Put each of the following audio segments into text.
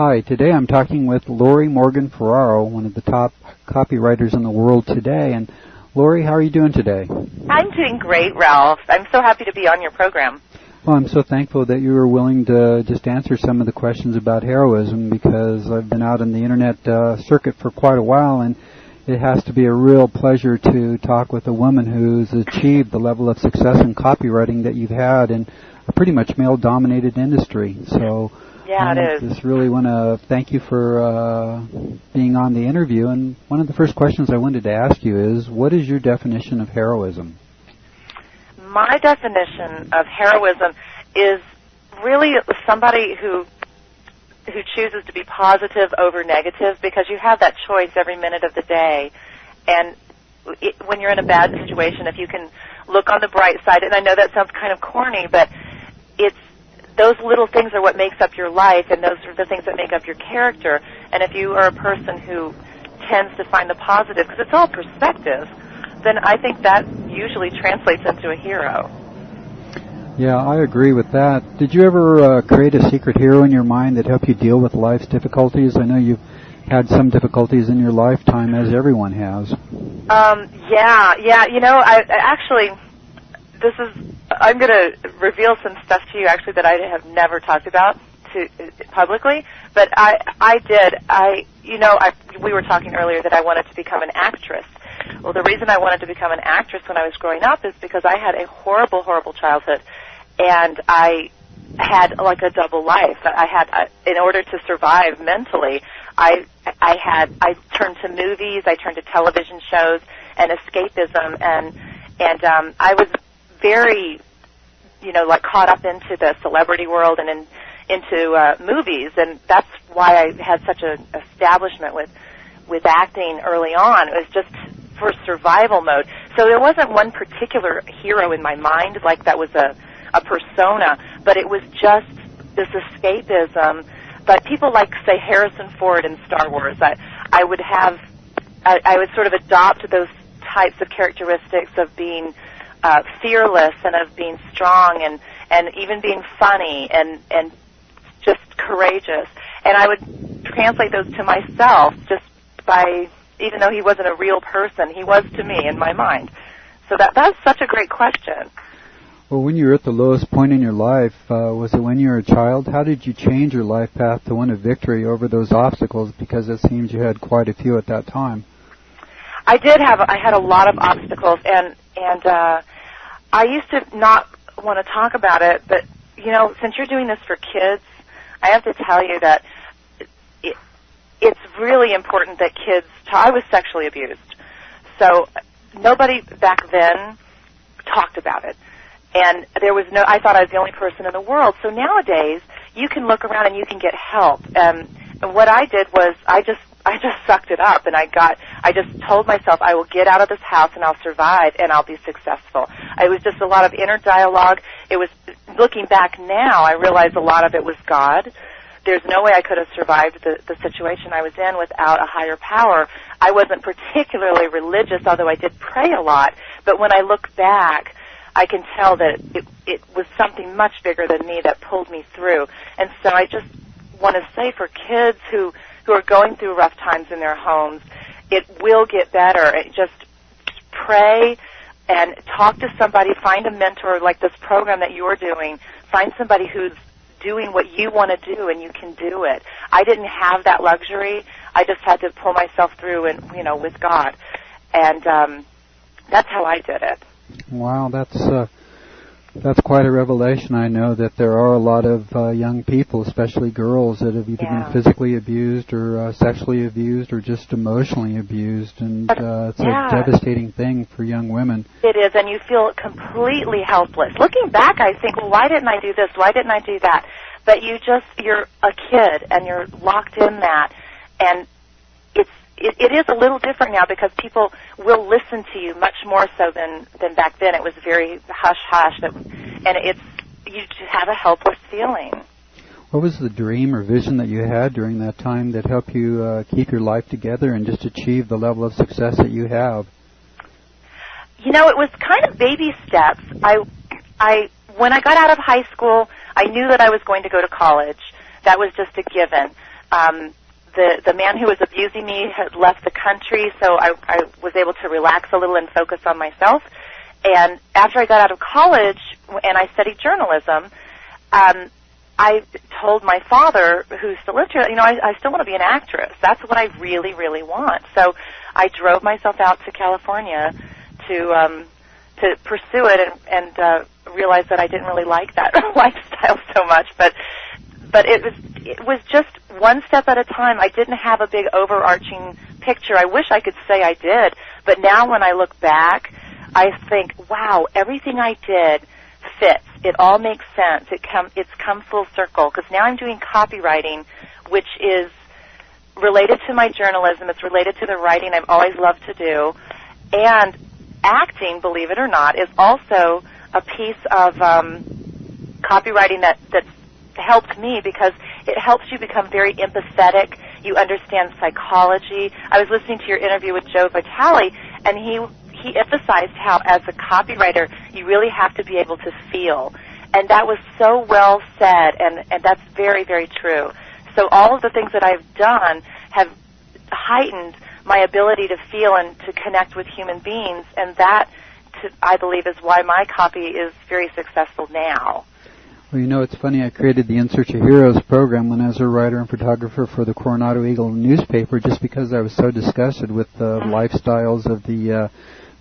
Hi, today I'm talking with Lorrie Morgan Ferrero, one of the top copywriters in the world today. And Lorrie, how are you doing today? I'm doing great, Ralph. I'm so happy to be on your program. Well, I'm so thankful that you were willing to just answer some of the questions about heroism, because I've been out in the internet circuit for quite a while, and it has to be a real pleasure to talk with a woman who's achieved the level of success in copywriting that you've had in a pretty much male-dominated industry. So yeah, it is. I just really want to thank you for being on the interview. And one of the first questions I wanted to ask you is, what is your definition of heroism? My definition of heroism is really somebody who chooses to be positive over negative, because you have that choice every minute of the day. And when you're in a bad situation, if you can look on the bright side, and I know that sounds kind of corny, but it's those little things are what makes up your life, and those are the things that make up your character. And if you are a person who tends to find the positive, because it's all perspective, then I think that usually translates into a hero. Yeah, I agree with that. Did you ever create a secret hero in your mind that helped you deal with life's difficulties? I know you've had some difficulties in your lifetime, as everyone has. Yeah. You know, I'm going to reveal some stuff to you, actually, that I have never talked about publicly. But we were talking earlier that I wanted to become an actress. Well, the reason I wanted to become an actress when I was growing up is because I had a horrible, horrible childhood, and I had like a double life. In order to survive mentally, I turned to movies, I turned to television shows and escapism, and I was very, caught up into the celebrity world and into movies, and that's why I had such an establishment with acting early on. It was just for survival mode. So there wasn't one particular hero in my mind, like that was a persona, but it was just this escapism. But people like, say, Harrison Ford in Star Wars, I would sort of adopt those types of characteristics of being fearless and of being strong and even being funny and just courageous. And I would translate those to myself just by, even though he wasn't a real person, he was to me in my mind. So that's such a great question. Well, when you were at the lowest point in your life, was it when you were a child? How did you change your life path to win a victory over those obstacles? Because it seems you had quite a few at that time. I had a lot of obstacles, and I used to not want to talk about it, but, since you're doing this for kids, I have to tell you that it's really important that kids I was sexually abused. So nobody back then talked about it. And I thought I was the only person in the world. So nowadays, you can look around and you can get help. And what I did was I just sucked it up, and I just told myself I will get out of this house and I'll survive and I'll be successful. It was just a lot of inner dialogue. It was, looking back now, I realize a lot of it was God. There's no way I could have survived the situation I was in without a higher power. I wasn't particularly religious, although I did pray a lot. But when I look back, I can tell that it was something much bigger than me that pulled me through. And so I just want to say, for kids who are going through rough times in their homes, it will get better. Just pray and talk to somebody. Find a mentor like this program that you're doing. Find somebody who's doing what you want to do, and you can do it. I didn't have that luxury. I just had to pull myself through, and with God. And that's how I did it. Wow, that's quite a revelation. I know that there are a lot of young people, especially girls, that have either been physically abused or sexually abused or just emotionally abused, and it's a devastating thing for young women. It is, and you feel completely helpless. Looking back, I think, well, why didn't I do this? Why didn't I do that? But you're a kid, and you're locked in that, and it is a little different now, because people will listen to you much more so than back then. It was very hush-hush, and you just have a helpless feeling. What was the dream or vision that you had during that time that helped you keep your life together and just achieve the level of success that you have? It was kind of baby steps. When I got out of high school, I knew that I was going to go to college. That was just a given. The man who was abusing me had left the country, so I was able to relax a little and focus on myself. And after I got out of college and I studied journalism, I told my father, who still lived here, I still want to be an actress. That's what I really, really want. So I drove myself out to California to pursue it and realized that I didn't really like that lifestyle so much. But it was just one step at a time. I didn't have a big overarching picture. I wish I could say I did, but now when I look back, I think, wow, everything I did fits. It all makes sense. It's come full circle, because now I'm doing copywriting, which is related to my journalism. It's related to the writing I've always loved to do. And acting, believe it or not, is also a piece of copywriting that helped me, because it helps you become very empathetic. You understand psychology. I was listening to your interview with Joe Vitale, and he emphasized how, as a copywriter, you really have to be able to feel. And that was so well said, and that's very, very true. So all of the things that I've done have heightened my ability to feel and to connect with human beings, and that, I believe, is why my copy is very successful now. Well, it's funny, I created the In Search of Heroes program when I was a writer and photographer for the Coronado Eagle newspaper, just because I was so disgusted with the lifestyles of the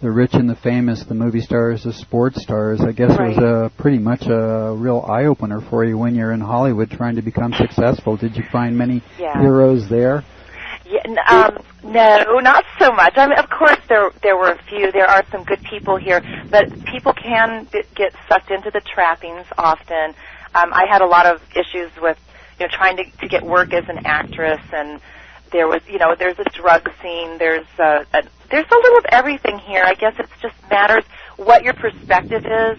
rich and the famous, the movie stars, the sports stars. I guess It was pretty much a real eye-opener for you when you're in Hollywood trying to become successful. Did you find many heroes there? Yeah, no, not so much. I mean, of course, there were a few. There are some good people here, but people can get sucked into the trappings often. I had a lot of issues with, trying to get work as an actress, and there was, there's a drug scene. There's a little of everything here. I guess it just matters what your perspective is.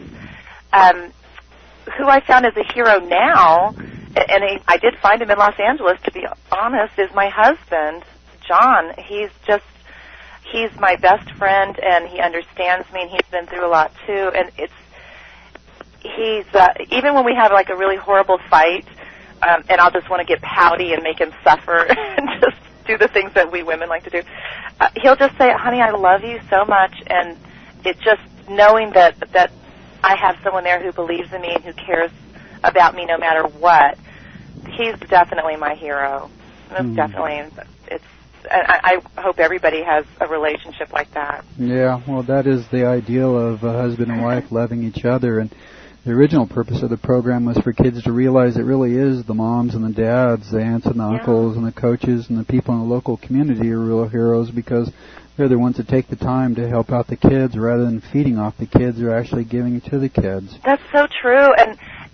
Who I found as a hero now, and I did find him in Los Angeles, to be honest, is my husband, John. He's my best friend, and he understands me, and he's been through a lot too. And he's even when we have like a really horrible fight, and I'll just want to get pouty and make him suffer and just do the things that we women like to do, he'll just say, "Honey, I love you so much," and it's just knowing that I have someone there who believes in me and who cares about me no matter what. He's definitely my hero. Definitely. I hope everybody has a relationship like that. Yeah, well, that is the ideal of a husband and wife loving each other. And the original purpose of the program was for kids to realize it really is the moms and the dads, the aunts and the uncles and the coaches and the people in the local community are real heroes, because they're the ones that take the time to help out the kids rather than feeding off the kids. They're actually giving to the kids. That's so true.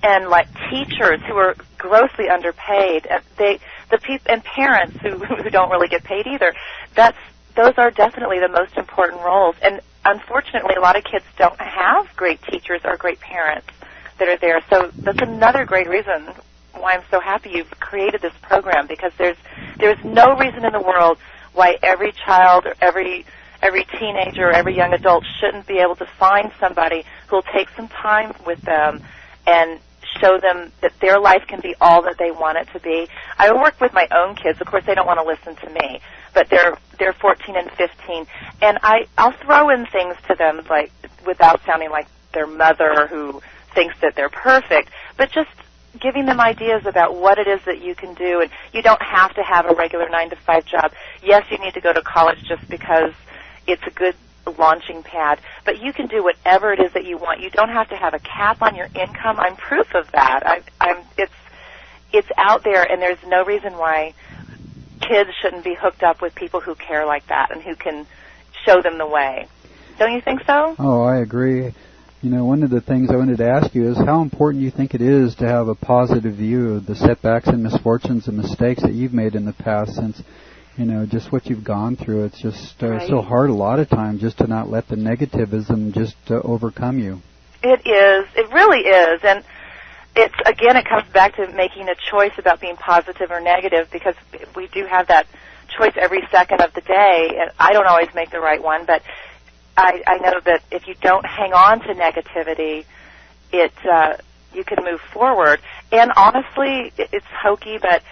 And like teachers who are grossly underpaid, and parents who don't really get paid either. Those are definitely the most important roles. And unfortunately, a lot of kids don't have great teachers or great parents that are there. So that's another great reason why I'm so happy you've created this program, because there's no reason in the world why every child or every teenager or every young adult shouldn't be able to find somebody who'll take some time with them and show them that their life can be all that they want it to be. I work with my own kids. Of course, they don't want to listen to me, but they're 14 and 15, and I'll throw in things to them, like, without sounding like their mother who thinks that they're perfect, but just giving them ideas about what it is that you can do. And you don't have to have a regular 9-to-5 job. Yes, you need to go to college just because it's a good launching pad, but you can do whatever it is that you want. You don't have to have a cap on your income. I'm proof of that. It's out there, and there's no reason why kids shouldn't be hooked up with people who care like that and who can show them the way. Don't you think so? Oh, I agree. One of the things I wanted to ask you is how important you think it is to have a positive view of the setbacks and misfortunes and mistakes that you've made in the past, since just what you've gone through. It's just so hard a lot of times just to not let the negativism just overcome you. It is. It really is. And it comes back to making a choice about being positive or negative, because we do have that choice every second of the day. And I don't always make the right one, but I know that if you don't hang on to negativity, you can move forward. And honestly, it's hokey, but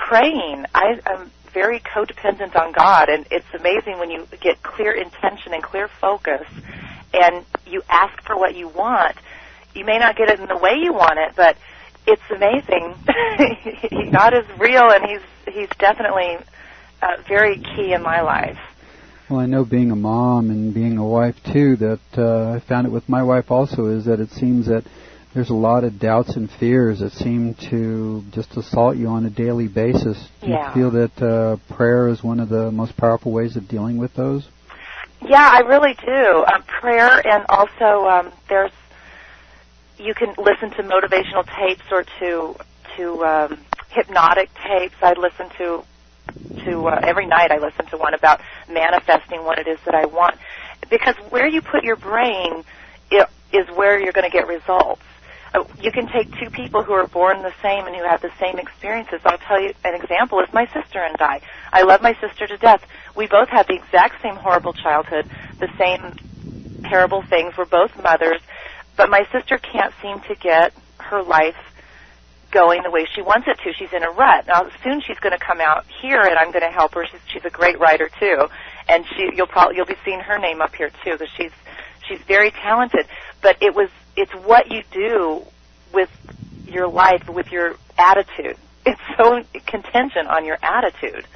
praying. I'm very codependent on God, and it's amazing when you get clear intention and clear focus, and you ask for what you want. You may not get it in the way you want it, but it's amazing. God is real, and He's definitely very key in my life. Well, I know being a mom and being a wife too, that I found it with my wife also, is that it seems that there's a lot of doubts and fears that seem to just assault you on a daily basis. Do you feel that prayer is one of the most powerful ways of dealing with those? Yeah, I really do. Prayer, and also you can listen to motivational tapes or to hypnotic tapes. I listen to every night I listen to one about manifesting what it is that I want, because where you put your brain is where you're going to get results. You can take two people who are born the same and who have the same experiences. I'll tell you an example is my sister and I. I love my sister to death. We both had the exact same horrible childhood, the same terrible things. We're both mothers, but my sister can't seem to get her life going the way she wants it to. She's in a rut. Now, soon she's going to come out here, and I'm going to help her. She's a great writer too, and you'll be seeing her name up here too, because she's very talented. But it's what you do with your life, with your attitude. It's so contingent on your attitude.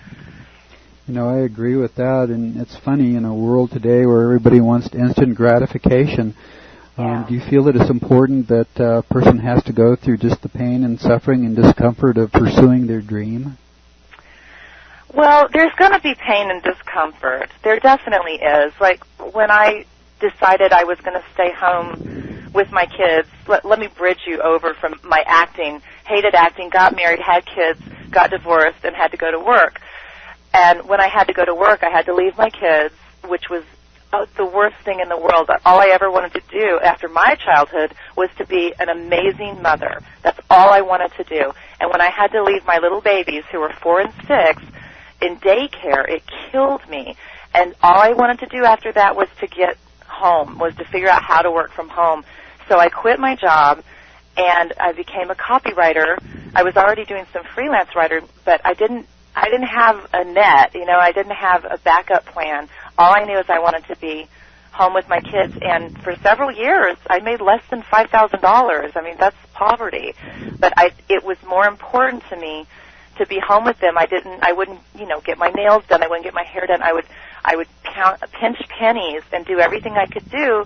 You know, I agree with that, and it's funny in a world today where everybody wants instant gratification. Do you feel that it's important that a person has to go through just the pain and suffering and discomfort of pursuing their dream? Well, there's going to be pain and discomfort. There definitely is. Like when I decided I was going to stay home with my kids, let me bridge you over from my acting, hated acting, got married, had kids, got divorced, and had to go to work. And when I had to go to work, I had to leave my kids, which was the worst thing in the world. All I ever wanted to do after my childhood was to be an amazing mother. That's all I wanted to do. And when I had to leave my little babies, who were 4 and 6, in daycare, it killed me. And all I wanted to do after that was to get home, was to figure out how to work from home. So I quit my job, and I became a copywriter. I was already doing some freelance writing, but I didn't have a net, I didn't have a backup plan. All I knew is I wanted to be home with my kids, and for several years I made less than $5,000. I mean, that's poverty. But it was more important to me to be home with them. I wouldn't, get my nails done. I wouldn't get my hair done. I would pinch pennies and do everything I could do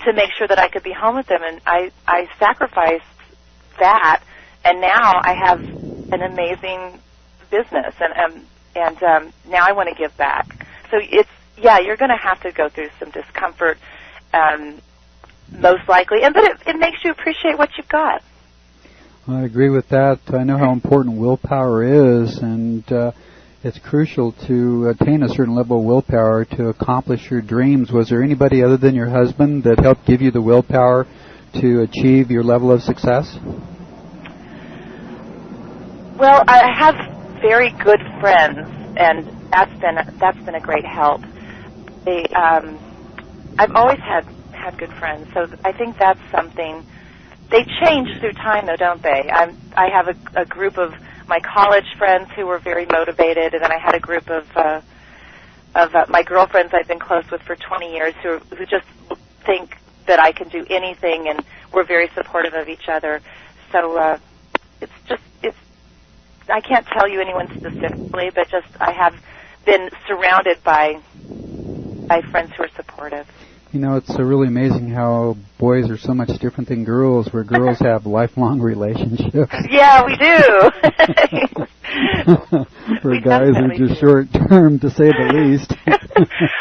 to make sure that I could be home with them, and I sacrificed that, and now I have an amazing business, and now I want to give back. So you're going to have to go through some discomfort, most likely, but it makes you appreciate what you've got. I agree with that. I know how important willpower is, and it's crucial to attain a certain level of willpower to accomplish your dreams. Was there anybody other than your husband that helped give you the willpower to achieve your level of success? Well, I have very good friends, and that's been a great help. I've always had good friends, so I think that's something. They change through time, though, don't they? I have a group of my college friends who were very motivated, and then I had a group of my girlfriends I've been close with for 20 years who just think that I can do anything, and we're very supportive of each other. So I can't tell you anyone specifically, but just I have been surrounded by friends who are supportive. It's really amazing how boys are so much different than girls, where girls have lifelong relationships. Yeah, we do. Where guys are just short-term, to say the least.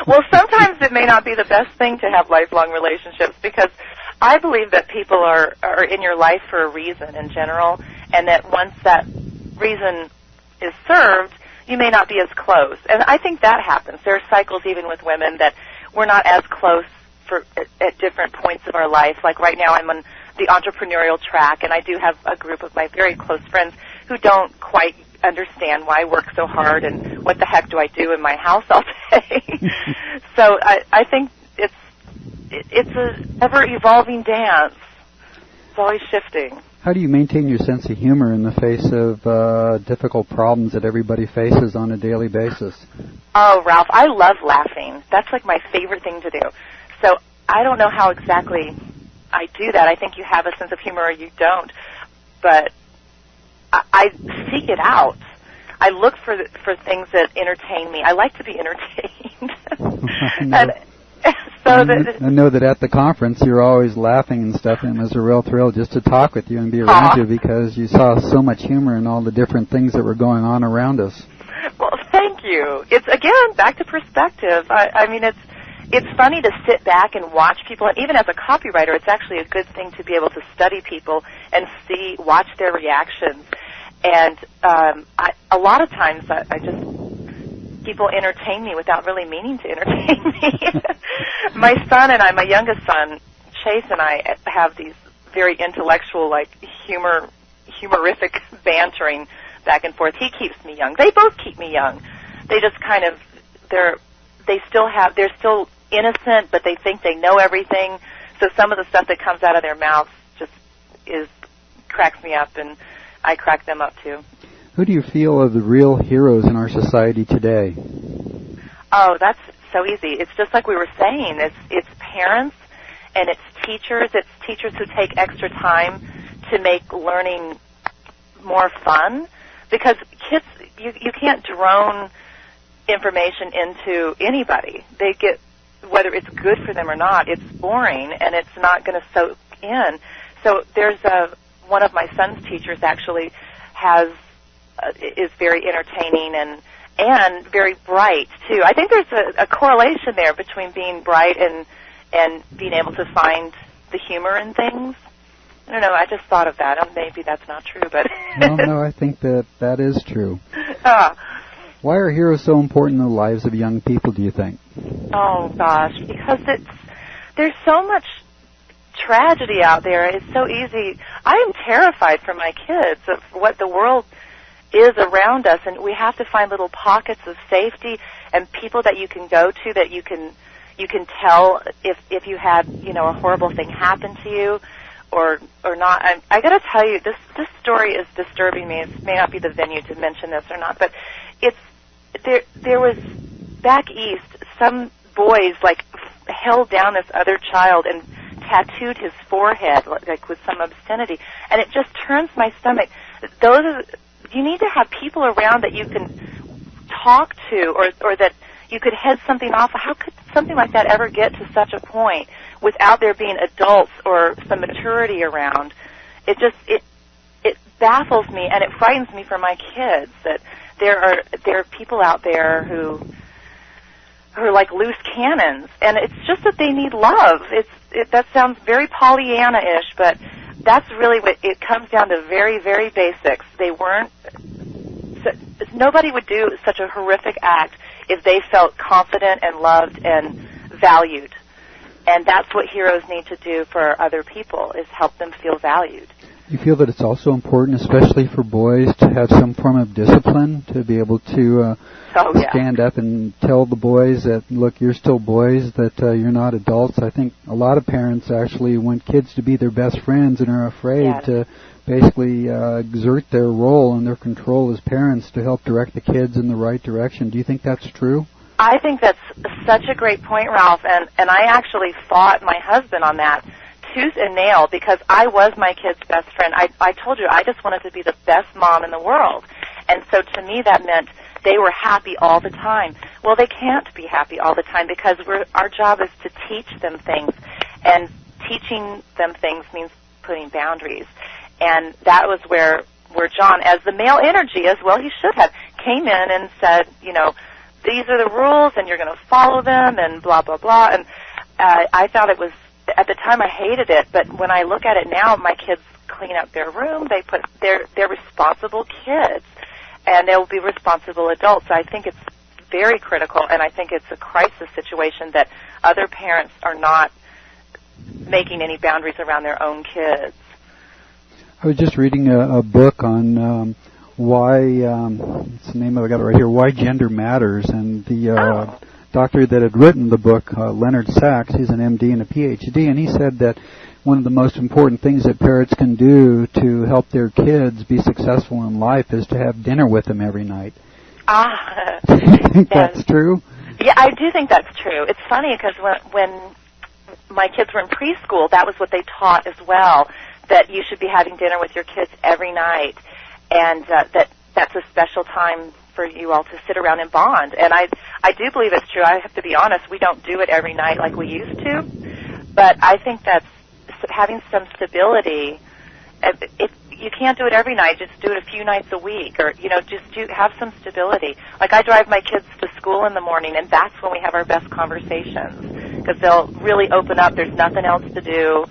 Well, sometimes it may not be the best thing to have lifelong relationships, because I believe that people are in your life for a reason in general, and that once that reason is served, you may not be as close. And I think that happens. There are cycles even with women that we're not as close at different points of our life. Like right now I'm on the entrepreneurial track, and I do have a group of my very close friends who don't quite understand why I work so hard and what the heck do I do in my house all day. So I think it's a ever-evolving dance. It's always shifting. How do you maintain your sense of humor in the face of difficult problems that everybody faces on a daily basis? Oh, Ralph, I love laughing. That's like my favorite thing to do. So I don't know how exactly I do that. I think you have a sense of humor or you don't. But I seek it out. I look for things that entertain me. I like to be entertained. I know that at the conference you're always laughing and stuff, and it was a real thrill just to talk with you and be around you because you saw so much humor in all the different things that were going on around us. Well, thank you. It's, again, back to perspective. I mean, it's funny to sit back and watch people, and even as a copywriter, it's actually a good thing to be able to study people and watch their reactions. And a lot of times people entertain me without really meaning to entertain me. My youngest son, Chase, and I have these very intellectual, like humorific bantering back and forth. He keeps me young. They both keep me young. They just kind of they're still innocent, but they think they know everything. So some of the stuff that comes out of their mouths just cracks me up, and I crack them up too. Who do you feel are the real heroes in our society today? Oh, that's so easy. It's just like we were saying. It's parents and it's teachers who take extra time to make learning more fun, because kids, you can't drone information into anybody. They get, whether it's good for them or not, it's boring and it's not going to soak in. So there's one of my son's teachers actually is very entertaining and very bright too. I think there's a correlation there between being bright and being able to find the humor in things. I don't know, I just thought of that. Maybe that's not true, but... No, I think that is true. Why are heroes so important in the lives of young people, do you think? Oh, gosh, because there's so much tragedy out there. It's so easy. I am terrified for my kids of what the world is around us, and we have to find little pockets of safety and people that you can go to that you can tell if you had, a horrible thing happen to you or not. I got to tell you, this story is disturbing me. It may not be the venue to mention this or not, but there was back east, some boys held down this other child and tattooed his forehead like with some obscenity, and it just turns my stomach. You need to have people around that you can talk to, or that you could head something off. How could something like that ever get to such a point without there being adults or some maturity around? It baffles me, and it frightens me for my kids that there are people out there who are like loose cannons, and it's just that they need love. That sounds very Pollyanna-ish, but that's really what it comes down to. Very, very basics. Nobody would do such a horrific act if they felt confident and loved and valued. And that's what heroes need to do for other people, is help them feel valued. You feel that it's also important, especially for boys, to have some form of discipline, to be able to stand up and tell the boys that, look, you're still boys, that you're not adults. I think a lot of parents actually want kids to be their best friends and are afraid to basically exert their role and their control as parents to help direct the kids in the right direction. Do you think that's true? I think that's such a great point, Ralph, and I actually fought my husband on that tooth and nail, because I was my kid's best friend. I told you, I just wanted to be the best mom in the world. And so to me that meant they were happy all the time. Well, they can't be happy all the time, because our job is to teach them things. And teaching them things means putting boundaries. And that was where John, as the male energy, as well he should have, came in and said, these are the rules and you're going to follow them and blah, blah, blah. And I thought it was, at the time I hated it, but when I look at it now, my kids clean up their room. They're responsible kids, and they'll be responsible adults. I think it's very critical, and I think it's a crisis situation that other parents are not making any boundaries around their own kids. I was just reading a book on why, what's the name of it? I got it right here, Why Gender Matters, and the doctor that had written the book, Leonard Sachs, he's an MD and a PhD, and he said that one of the most important things that parents can do to help their kids be successful in life is to have dinner with them every night. Do you think that's true? Yeah, I do think that's true. It's funny because when my kids were in preschool, that was what they taught as well, that you should be having dinner with your kids every night, and that's a special time for you all to sit around and bond. And I do believe it's true. I have to be honest, we don't do it every night like we used to, but I think that's having some stability. If you can't do it every night, just do it a few nights a week, or have some stability. Like I drive my kids to school in the morning, and that's when we have our best conversations, because they'll really open up. There's nothing else to do,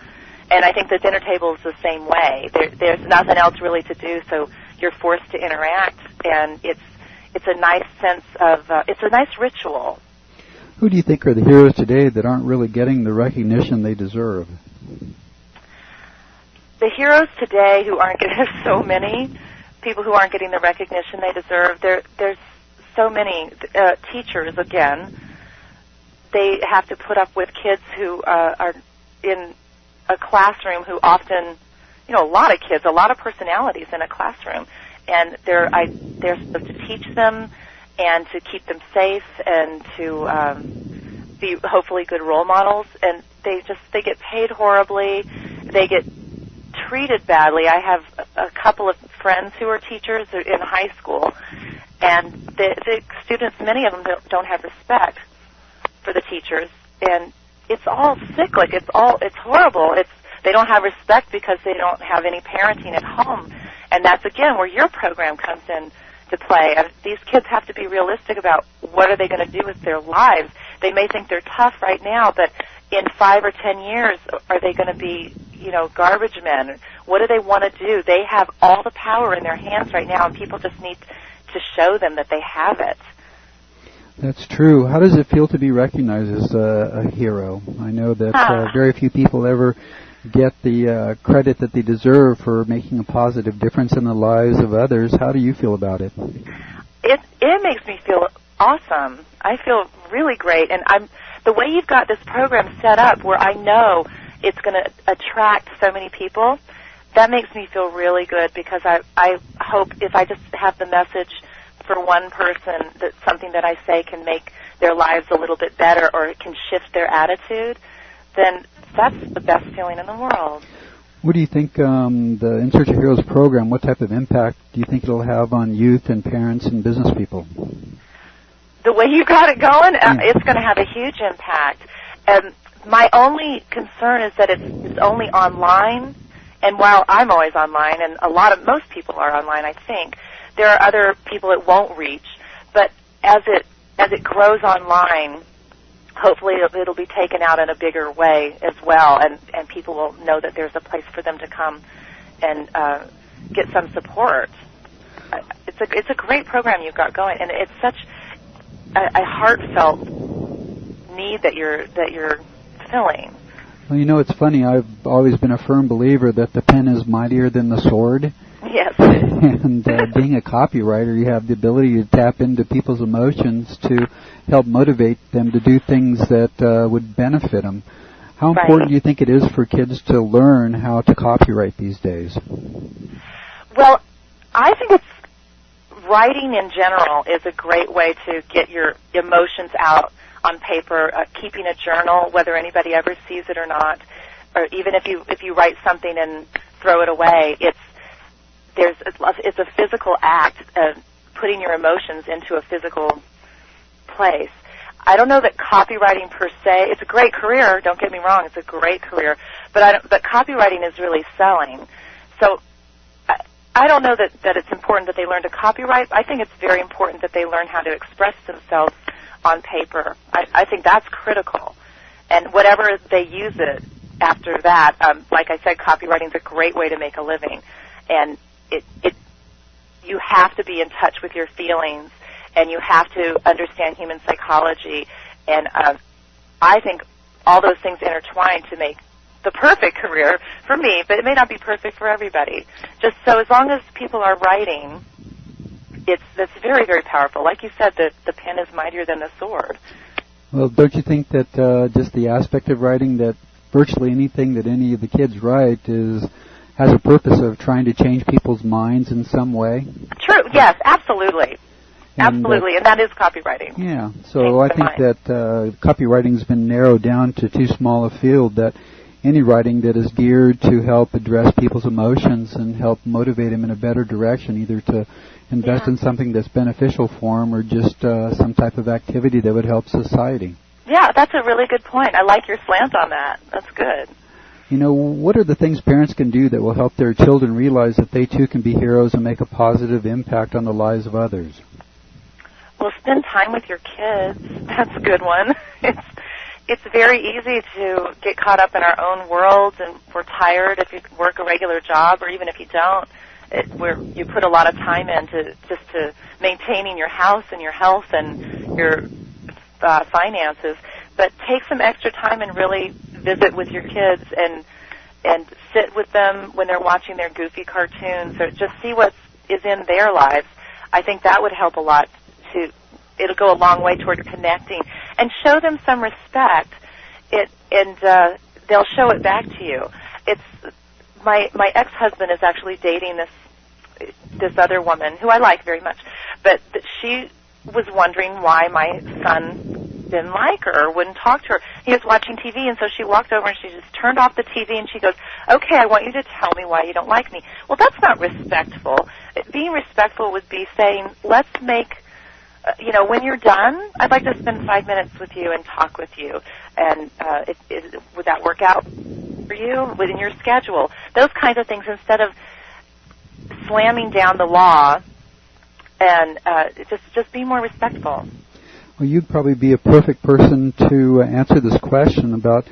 and I think the dinner table is the same way. There's nothing else really to do, so you're forced to interact, and it's a nice sense of it's a nice ritual. Who do you think are the heroes today that aren't really getting the recognition they deserve? The heroes today who aren't getting, there's so many people who aren't getting the recognition they deserve. There's so many teachers, again. They have to put up with kids who are in a classroom who often, a lot of kids, a lot of personalities in a classroom. And they're supposed to teach them and to keep them safe and to be hopefully good role models. And they get paid horribly. They get treated badly. I have a couple of friends who are teachers in high school, and the students, many of them don't have respect for the teachers, and it's all cyclic. It's horrible. They don't have respect because they don't have any parenting at home, and that's again where your program comes in to play. These kids have to be realistic about what are they going to do with their lives. They may think they're tough right now, but in 5 or 10 years, are they going to be, garbage men? What do they want to do? They have all the power in their hands right now, and people just need to show them that they have it. That's true. How does it feel to be recognized as a hero? I know that very few people ever get the credit that they deserve for making a positive difference in the lives of others. How do you feel about it? It makes me feel awesome. I feel really great, and the way you've got this program set up where I know it's going to attract so many people, that makes me feel really good, because I hope if I just have the message for one person that something that I say can make their lives a little bit better or it can shift their attitude, then that's the best feeling in the world. What do you think the In Search of Heroes program, what type of impact do you think it'll have on youth and parents and business people? The way you got it going, it's going to have a huge impact. My only concern is that it's only online, and while I'm always online, and most people are online, I think, there are other people it won't reach. But as it grows online, hopefully it'll be taken out in a bigger way as well, and people will know that there's a place for them to come and get some support. It's a great program you've got going, and it's such a heartfelt need that you're filling. Well, it's funny. I've always been a firm believer that the pen is mightier than the sword. Yes. And being a copywriter, you have the ability to tap into people's emotions to help motivate them to do things that would benefit them. How important do you think it is for kids to learn how to copywrite these days? Well, I think writing in general is a great way to get your emotions out on paper. Keeping a journal, whether anybody ever sees it or not, or even if you write something and throw it away, it's a physical act of putting your emotions into a physical place. I don't know that copywriting per se, it's a great career, don't get me wrong, it's a great career, but copywriting is really selling. So I don't know that it's important that they learn to copyright. I think it's very important that they learn how to express themselves on paper. I think that's critical. And whatever they use it after that, like I said, copywriting is a great way to make a living. And you have to be in touch with your feelings, and you have to understand human psychology. And I think all those things intertwine to make the perfect career for me, but it may not be perfect for everybody. Just so as long as people are writing, that's very, very powerful. Like you said, the pen is mightier than the sword. Well, don't you think that just the aspect of writing, that virtually anything that any of the kids write has a purpose of trying to change people's minds in some way. True. Yes, absolutely. Absolutely, and that is copywriting. Yeah, so I think that copywriting has been narrowed down to too small a field, that any writing that is geared to help address people's emotions and help motivate them in a better direction, either to invest in something that's beneficial for them or just some type of activity that would help society. Yeah, that's a really good point. I like your slant on that. That's good. You know, what are the things parents can do that will help their children realize that they too can be heroes and make a positive impact on the lives of others? Well, spend time with your kids. That's a good one. It's very easy to get caught up in our own worlds, and we're tired if you work a regular job, or even if you don't. You put a lot of time into just to maintaining your house and your health and your finances. But take some extra time and really visit with your kids and sit with them when they're watching their goofy cartoons, or just see what is in their lives. I think that would help a lot. It'll go a long way toward connecting, and show them some respect. They'll show it back to you. It's my ex-husband is actually dating this other woman who I like very much, but she was wondering why my son didn't like her or wouldn't talk to her. He was watching TV, and so she walked over and she just turned off the TV, and she goes, "Okay, I want you to tell me why you don't like me." Well, that's not respectful. Being respectful would be saying, let's make, when you're done, I'd like to spend 5 minutes with you and talk with you. And would that work out for you within your schedule? Those kinds of things, instead of slamming down the law, and just be more respectful. Well, you'd probably be a perfect person to answer this question about,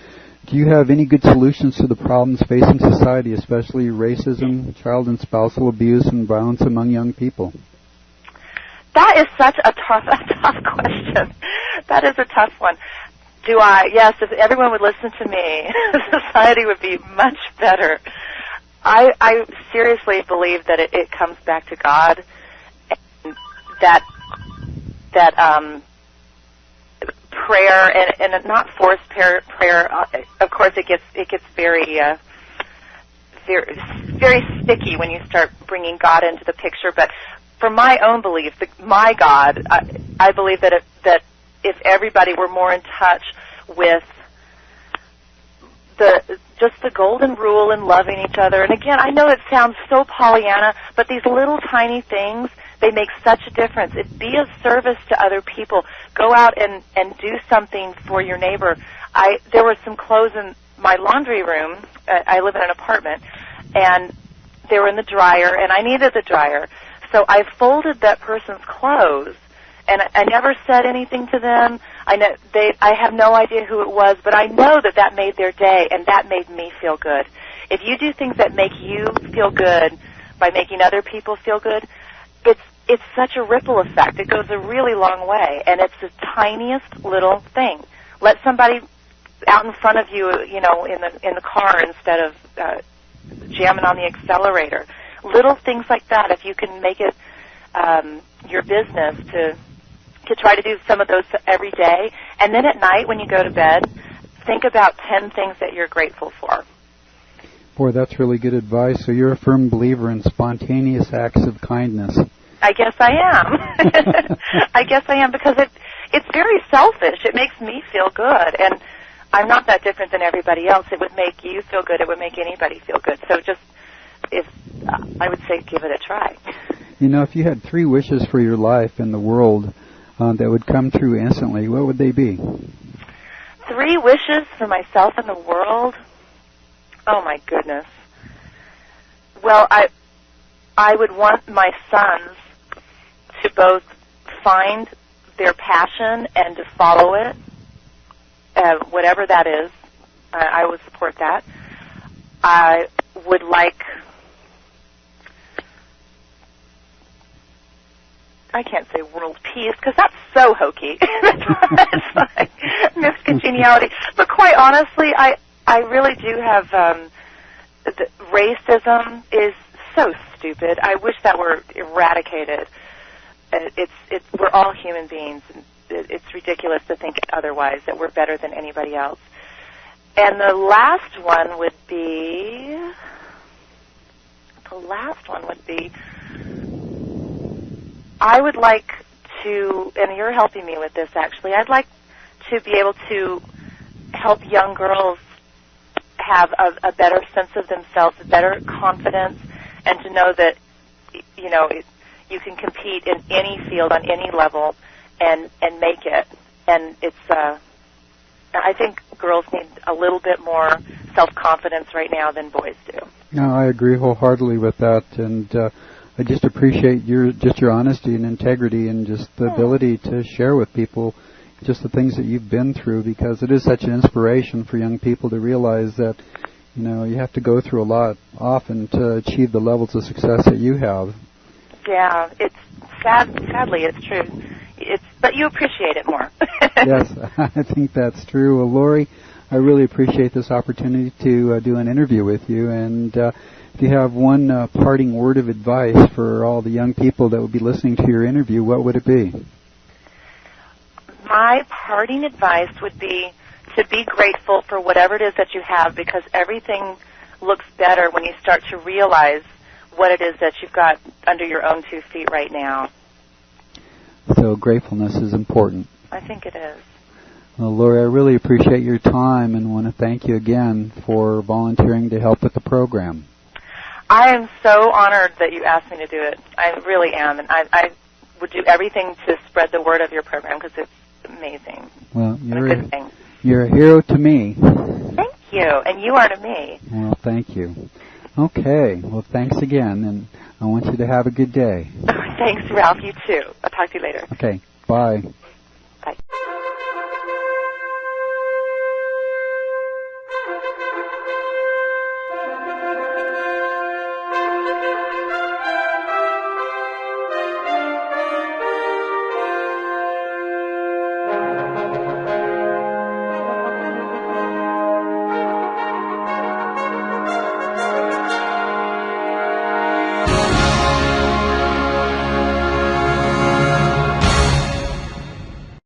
do you have any good solutions to the problems facing society, especially racism, child and spousal abuse, and violence among young people? That is such a tough question. That is a tough one. Yes, if everyone would listen to me, society would be much better. I seriously believe that it comes back to God, and that prayer and not forced prayer. Of course, it gets very very sticky when you start bringing God into the picture. But for my own belief, my God, I believe that if everybody were more in touch with just the golden rule and loving each other. And again, I know it sounds so Pollyanna, but these little tiny things, they make such a difference. Be of service to other people. Go out and do something for your neighbor. There were some clothes in my laundry room. I live in an apartment, and they were in the dryer, and I needed the dryer. So I folded that person's clothes, and I never said anything to them. I have no idea who it was, but I know that made their day, and that made me feel good. If you do things that make you feel good by making other people feel good, it's such a ripple effect. It goes a really long way, and it's the tiniest little thing. Let somebody out in front of you, in the car instead of jamming on the accelerator. Little things like that. If you can make it your business to try to do some of those every day, and then at night when you go to bed, think about 10 things that you're grateful for. Boy, that's really good advice. So you're a firm believer in spontaneous acts of kindness. I guess I am. I guess I am, because it's very selfish. It makes me feel good, and I'm not that different than everybody else. It would make you feel good. It would make anybody feel good. So I would say give it a try. If you had 3 wishes for your life in the world that would come true instantly, what would they be? 3 wishes for myself in the world? Oh, my goodness. Well, I would want my sons to both find their passion and to follow it, whatever that is. I would support that. I would like... I can't say world peace, because that's so hokey. It's like mixed congeniality. But quite honestly, I really do have... racism is so stupid. I wish that were eradicated. We're all human beings. It's ridiculous to think otherwise, that we're better than anybody else. And the last one would be, I would like to, and you're helping me with this actually, I'd like to be able to help young girls have a better sense of themselves, a better confidence, and to know that, you know, you can compete in any field on any level and make it. And it's, I think girls need a little bit more self-confidence right now than boys do. No, I agree wholeheartedly with that, and I just appreciate your honesty and integrity and just the ability to share with people just the things that you've been through, because it is such an inspiration for young people to realize that, you know, you have to go through a lot often to achieve the levels of success that you have. Yeah, it's sadly it's true. But you appreciate it more. Yes, I think that's true. Well, Lorrie, I really appreciate this opportunity to do an interview with you. And if you have one parting word of advice for all the young people that would be listening to your interview, what would it be? My parting advice would be to be grateful for whatever it is that you have, because everything looks better when you start to realize what it is that you've got under your own 2 feet right now. So gratefulness is important. I think it is. Well, Lorrie, I really appreciate your time and want to thank you again for volunteering to help with the program. I am so honored that you asked me to do it. I really am, and I would do everything to spread the word of your program because it's amazing. Well, you're a hero to me. Thank you, and you are to me. Well, thank you. Okay, well, thanks again, and I want you to have a good day. Thanks, Ralph. You too. I'll talk to you later. Okay, bye.